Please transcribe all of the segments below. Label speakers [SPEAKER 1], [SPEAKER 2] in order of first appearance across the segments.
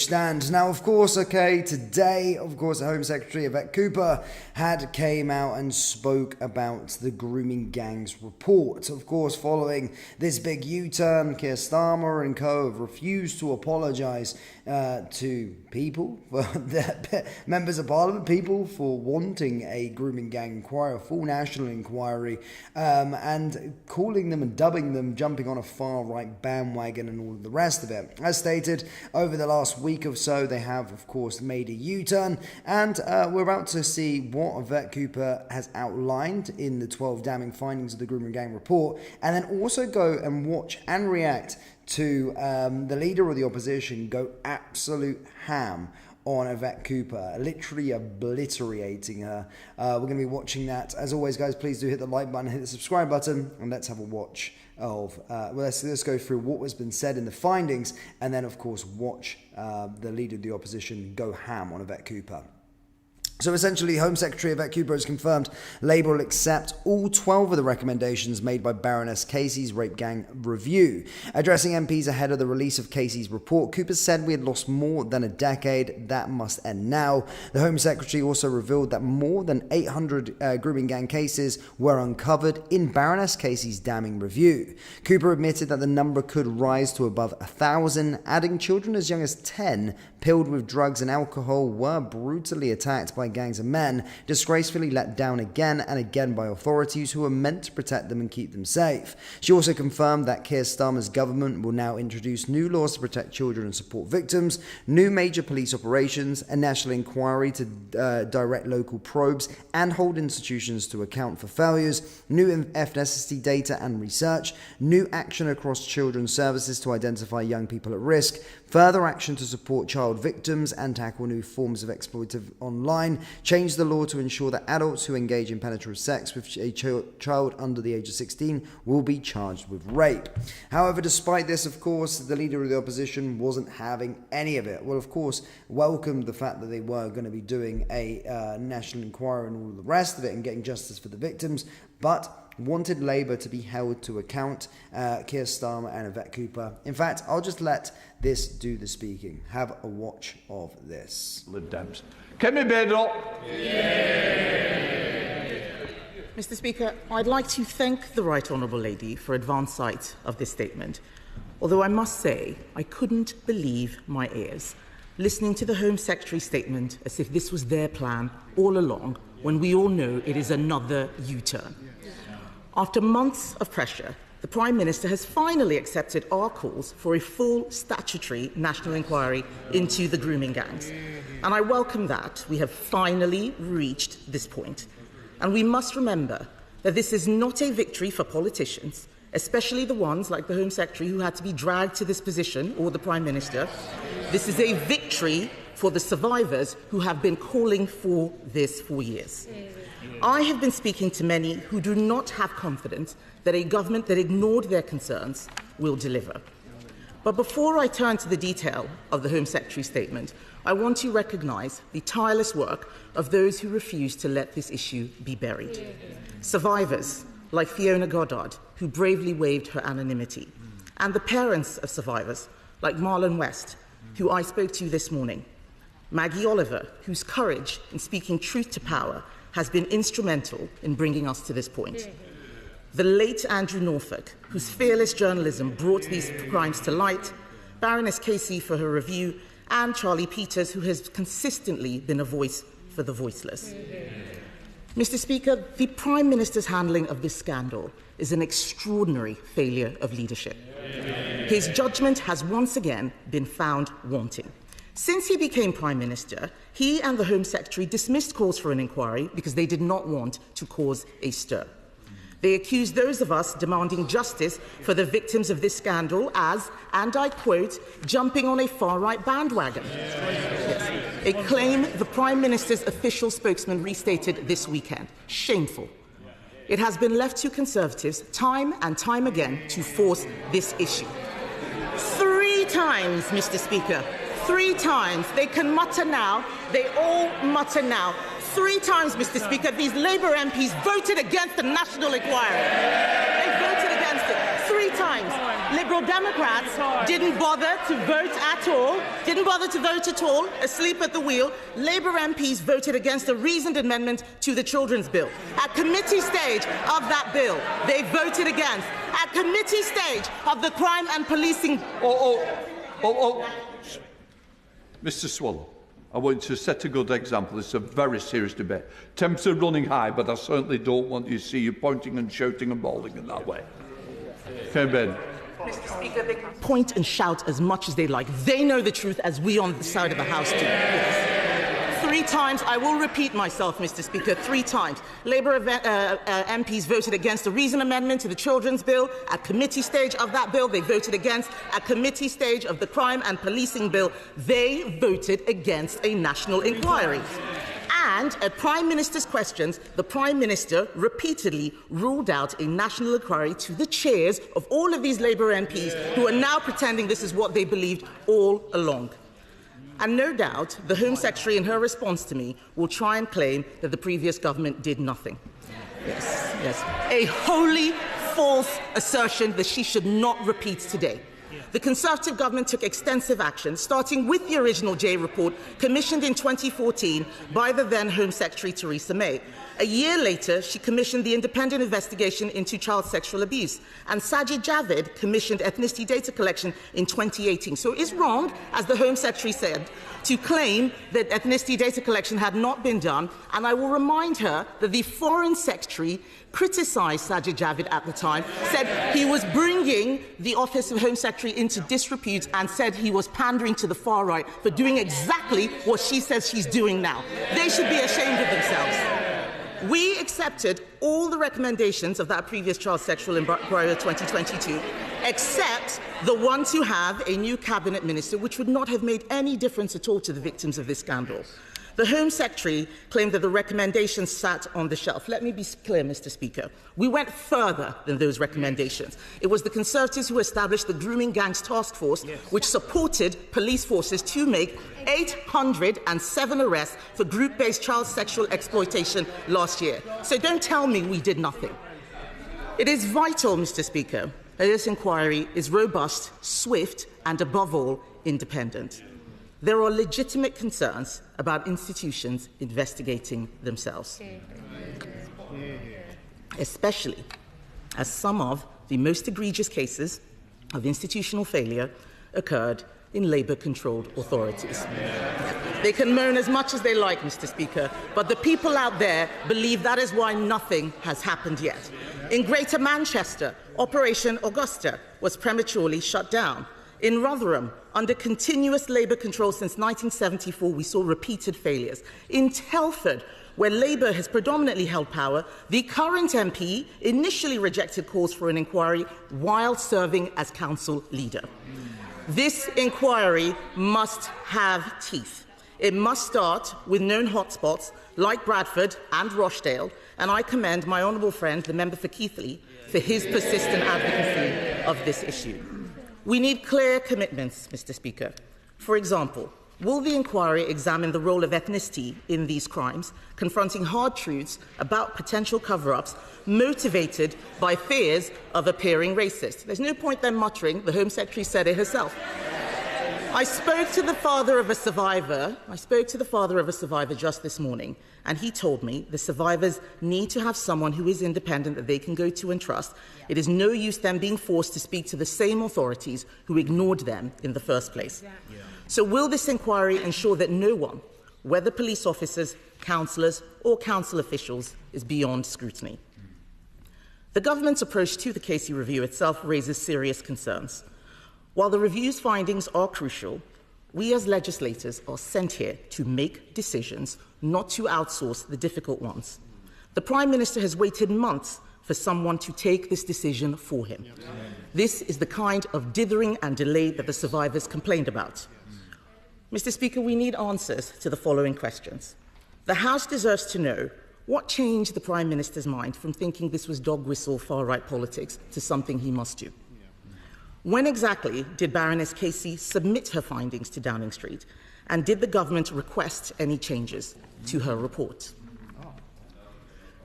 [SPEAKER 1] Stand. Now, of course, today, of course, Home Secretary Yvette came out and spoke about the grooming gangs report. Of course, following this big U-turn, Keir Starmer and co have refused to apologise to people, members of Parliament, people for wanting a grooming gang inquiry, a full national inquiry, and calling them and dubbing them jumping on a far-right bandwagon and all of the rest of it. As stated, over the last week or so, they have, of course, made a U-turn, and we're about to see what Yvette has outlined in the 12 damning findings of the Grooming Gang report, and then also go and watch and react to the leader of the opposition go absolute ham on Yvette Cooper, literally obliterating her. We're going to be watching that. As always, guys, please do hit the like button, hit the subscribe button, and let's have a watch of, let's go through what has been said in the findings, and then, of course, watch the leader of the opposition go ham on Yvette Cooper. So essentially, Home Secretary Yvette Cooper has confirmed Labour will accept all 12 of the recommendations made by Baroness Casey's rape gang review. Addressing MPs ahead of the release of Casey's report, Cooper said we had lost more than a decade. That must end now. The Home Secretary also revealed that more than 800 grooming gang cases were uncovered in Baroness Casey's damning review. Cooper admitted that the number could rise to above 1,000, adding children as young as 10 pilled with drugs and alcohol were brutally attacked by gangs of men, disgracefully let down again and again by authorities who were meant to protect them and keep them safe. She also confirmed that Keir Starmer's government will now introduce new laws to protect children and support victims, new major police operations, a national inquiry to direct local probes and hold institutions to account for failures, new ethnicity data and research, new action across children's services to identify young people at risk, further action to support child victims and tackle new forms of exploitive online, change the law to ensure that adults who engage in penetrative sex with a child under the age of 16 will be charged with rape. However, despite this, of course, the leader of the opposition wasn't having any of it. Well, of course, welcomed the fact that they were going to be doing a national inquiry and all the rest of it and getting justice for the victims, but wanted Labour to be held to account, Keir Starmer and Yvette Cooper. In fact, I'll just let this do the speaking. Have a watch of this.
[SPEAKER 2] Lib Dems. Kemi Bedell.
[SPEAKER 3] Mr. Speaker, I'd like to thank the Right Honourable Lady for advance sight of this statement, although I must say I couldn't believe my ears, listening to the Home Secretary's statement as if this was their plan all along, when we all know it is another U-turn. After months of pressure, the Prime Minister has finally accepted our calls for a full statutory national inquiry into the grooming gangs. And I welcome that we have finally reached this point. And we must remember that this is not a victory for politicians, especially the ones like the Home Secretary who had to be dragged to this position, or the Prime Minister. This is a victory for the survivors who have been calling for this for years. I have been speaking to many who do not have confidence that a government that ignored their concerns will deliver. But before I turn to the detail of the Home Secretary's statement, I want to recognise the tireless work of those who refuse to let this issue be buried. Survivors like Fiona Goddard, who bravely waived her anonymity, and the parents of survivors like Marlon West, who I spoke to this morning, Maggie Oliver, whose courage in speaking truth to power has been instrumental in bringing us to this point. The late Andrew Norfolk, whose fearless journalism brought these crimes to light, Baroness Casey for her review, and Charlie Peters, who has consistently been a voice for the voiceless. Mr. Speaker, the Prime Minister's handling of this scandal is an extraordinary failure of leadership. His judgment has once again been found wanting. Since he became Prime Minister, he and the Home Secretary dismissed calls for an inquiry because they did not want to cause a stir. They accused those of us demanding justice for the victims of this scandal as, and I quote, jumping on a far-right bandwagon. Yes. A claim the Prime Minister's official spokesman restated this weekend. Shameful. It has been left to Conservatives time and time again to force this issue. 3 times, Mr. Speaker. 3 times. They can mutter now. They all mutter now. 3 times, Mr. Speaker, these Labour MPs voted against the national inquiry. They voted against it. 3 3 times. Liberal Democrats didn't bother to vote at all, asleep at the wheel. Labour MPs voted against a reasoned amendment to the Children's Bill. At committee stage of that bill, they voted against. At committee stage of the crime and policing...
[SPEAKER 2] Mr. Swallow, I want you to set a good example. It's a very serious debate. Temps are running high, but I certainly don't want you to see you pointing and shouting and bawling in that way. Okay, Ben.
[SPEAKER 3] Mr. Speaker, they can point and shout as much as they like. They know the truth as we on the side of the House do. Yes. 3 times, I will repeat myself, Mr. Speaker, 3 times. Labour MPs voted against a reason amendment to the Children's Bill. At committee stage of that bill, they voted against. At committee stage of the Crime and Policing Bill, they voted against a national inquiry. And at Prime Minister's questions, the Prime Minister repeatedly ruled out a national inquiry to the chairs of all of these Labour MPs who are now pretending this is what they believed all along. And no doubt, the Home Secretary, in her response to me, will try and claim that the previous government did nothing. Yes. A wholly false assertion that she should not repeat today. The Conservative government took extensive action, starting with the original J report, commissioned in 2014 by the then Home Secretary Theresa May. A year later, she commissioned the independent investigation into child sexual abuse, and Sajid Javid commissioned ethnicity data collection in 2018. So it is wrong, as the Home Secretary said, to claim that ethnicity data collection had not been done, and I will remind her that the Foreign Secretary criticised Sajid Javid at the time, said he was bringing the Office of Home Secretary into disrepute, and said he was pandering to the far right for doing exactly what she says she's doing now. They should be ashamed of themselves. We accepted all the recommendations of that previous child sexual inquiry of 2022, except the one to have a new cabinet minister, which would not have made any difference at all to the victims of this scandal. The Home Secretary claimed that the recommendations sat on the shelf. Let me be clear, Mr. Speaker. We went further than those recommendations. It was the Conservatives who established the Grooming Gangs Task Force, which supported police forces to make 807 arrests for group-based child sexual exploitation last year. So don't tell me we did nothing. It is vital, Mr. Speaker, that this inquiry is robust, swift, and above all, independent. There are legitimate concerns about institutions investigating themselves, especially as some of the most egregious cases of institutional failure occurred in Labour-controlled authorities. They can moan as much as they like, Mr. Speaker, but the people out there believe that is why nothing has happened yet. In Greater Manchester, Operation Augusta was prematurely shut down. In Rotherham, under continuous Labour control since 1974, we saw repeated failures. In Telford, where Labour has predominantly held power, the current MP initially rejected calls for an inquiry while serving as council leader. This inquiry must have teeth. It must start with known hotspots like Bradford and Rochdale, and I commend my honourable friend, the member for Keighley, for his persistent advocacy of this issue. We need clear commitments, Mr. Speaker. For example, will the inquiry examine the role of ethnicity in these crimes, confronting hard truths about potential cover-ups motivated by fears of appearing racist? There's no point then muttering. The Home Secretary said it herself. I spoke to the father of a survivor just this morning, and he told me the survivors need to have someone who is independent that they can go to and trust. It is no use them being forced to speak to the same authorities who ignored them in the first place. So will this inquiry ensure that no one, whether police officers, councillors or council officials, is beyond scrutiny? The government's approach to the Casey review itself raises serious concerns. While the review's findings are crucial, we as legislators are sent here to make decisions, not to outsource the difficult ones. The Prime Minister has waited months for someone to take this decision for him. This is the kind of dithering and delay that the survivors complained about. Mr. Speaker, we need answers to the following questions. The House deserves to know what changed the Prime Minister's mind from thinking this was dog whistle far-right politics to something he must do. When exactly did Baroness Casey submit her findings to Downing Street, and did the government request any changes to her report?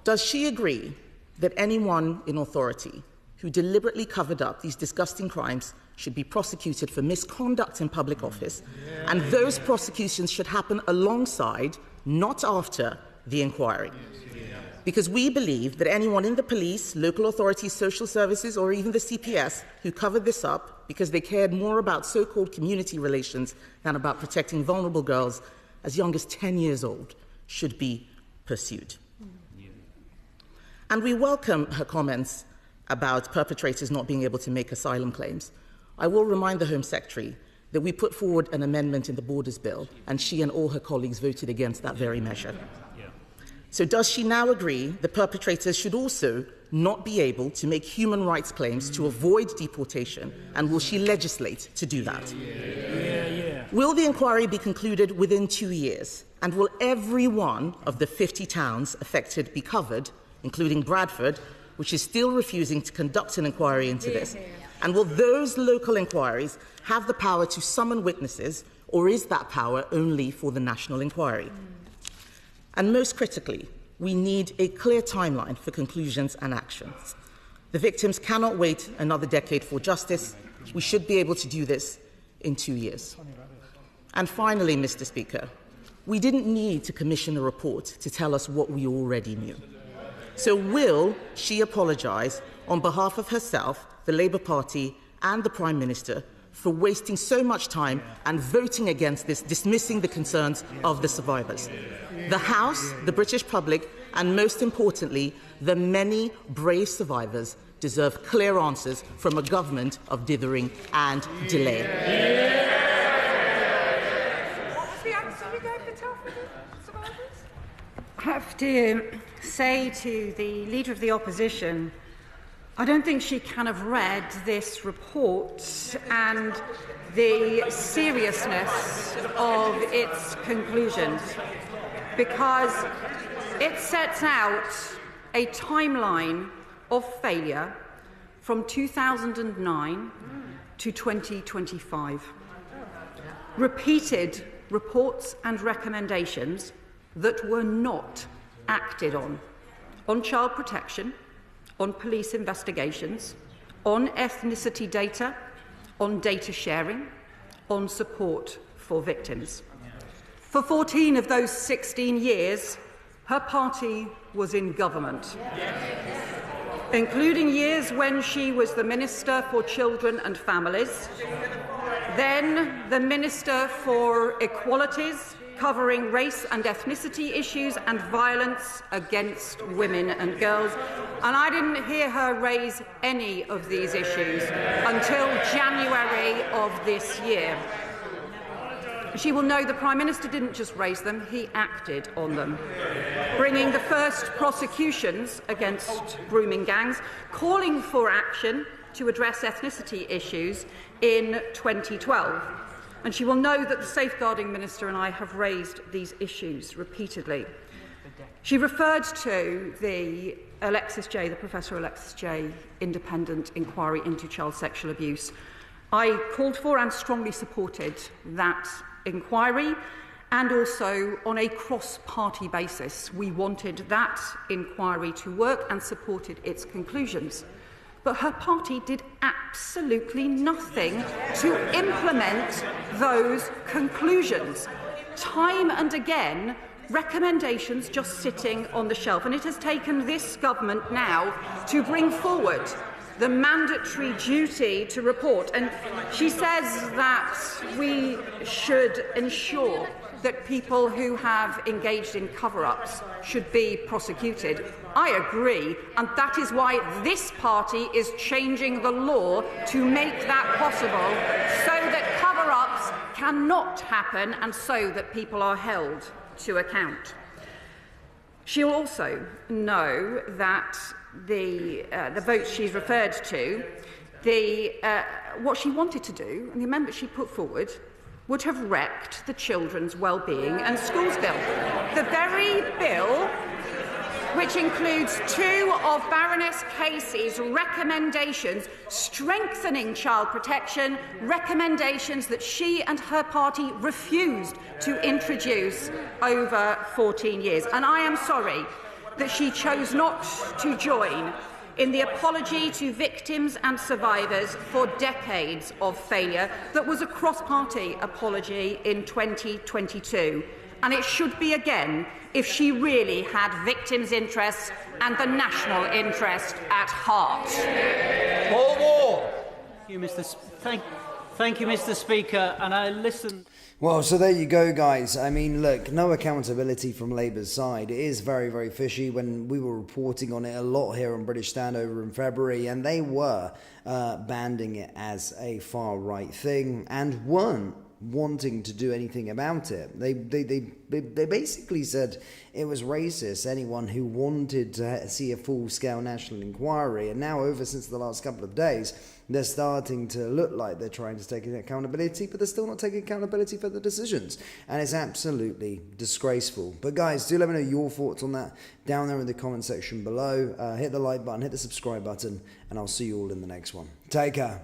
[SPEAKER 3] Does she agree that anyone in authority who deliberately covered up these disgusting crimes should be prosecuted for misconduct in public office, and those prosecutions should happen alongside, not after, the inquiry. Because we believe that anyone in the police, local authorities, social services, or even the CPS who covered this up because they cared more about so-called community relations than about protecting vulnerable girls as young as 10 years old should be pursued. And we welcome her comments about perpetrators not being able to make asylum claims. I will remind the Home Secretary that we put forward an amendment in the Borders Bill, and she and all her colleagues voted against that very measure. So does she now agree that perpetrators should also not be able to make human rights claims to avoid deportation, and will she legislate to do that? Will the inquiry be concluded within 2 years, and will every one of the 50 towns affected be covered, including Bradford, which is still refusing to conduct an inquiry into this? And will those local inquiries have the power to summon witnesses, or is that power only for the national inquiry? And most critically, we need a clear timeline for conclusions and actions. The victims cannot wait another decade for justice. We should be able to do this in 2 years. And finally, Mr. Speaker, we didn't need to commission a report to tell us what we already knew. So will she apologise on behalf of herself, the Labour Party and the Prime Minister for wasting so much time and voting against this, dismissing the concerns of the survivors? The House, the British public, and most importantly, the many brave survivors deserve clear answers from a government of dithering and delay.
[SPEAKER 4] What was the answer you gave the Telford survivors?
[SPEAKER 5] I have to say to the Leader of the Opposition, I don't think she can have read this report and the seriousness of its conclusions, because it sets out a timeline of failure from 2009 to 2025. Repeated reports and recommendations that were not acted on child protection, on police investigations, on ethnicity data, on data sharing, on support for victims. For 14 of those 16 years, her party was in government, including years when she was the Minister for Children and Families, then the Minister for Equalities, covering race and ethnicity issues and violence against women and girls. And I didn't hear her raise any of these issues until January of this year. She will know the Prime Minister didn't just raise them, he acted on them, bringing the first prosecutions against grooming gangs, calling for action to address ethnicity issues in 2012. And she will know that the Safeguarding Minister and I have raised these issues repeatedly. She referred to the Professor Alexis J. independent inquiry into child sexual abuse. I called for and strongly supported that inquiry, and also on a cross-party basis. We wanted that inquiry to work and supported its conclusions. But her party did absolutely nothing to implement those conclusions. Time and again, recommendations just sitting on the shelf. And it has taken this government now to bring forward the mandatory duty to report. And she says that we should ensure that people who have engaged in cover-ups should be prosecuted. I agree, and that is why this party is changing the law to make that possible, so that cover-ups cannot happen and so that people are held to account. She'll also know that the votes she's referred to, what she wanted to do, and the amendment she put forward, would have wrecked the Children's Wellbeing and Schools Bill. The very bill which includes 2 of Baroness Casey's recommendations strengthening child protection, recommendations that she and her party refused to introduce over 14 years. And I am sorry that she chose not to join in the apology to victims and survivors for decades of failure that was a cross-party apology in 2022. And it should be again if she really had victims' interests and the national interest at heart.
[SPEAKER 6] Thank you, Mr. Speaker, and I listened.
[SPEAKER 1] Well, so there you go, guys. I mean, look, no accountability from Labour's side. It is very, very fishy. When we were reporting on it a lot here on British Standover in February, and they were banding it as a far-right thing and weren't wanting to do anything about it. They basically said it was racist, anyone who wanted to see a full-scale national inquiry, and now since the last couple of days, they're starting to look like they're trying to take accountability, but they're still not taking accountability for the decisions, and it's absolutely disgraceful. But guys, do let me know your thoughts on that down there in the comment section below. Hit the like button, hit the subscribe button, and I'll see you all in the next one. Take care.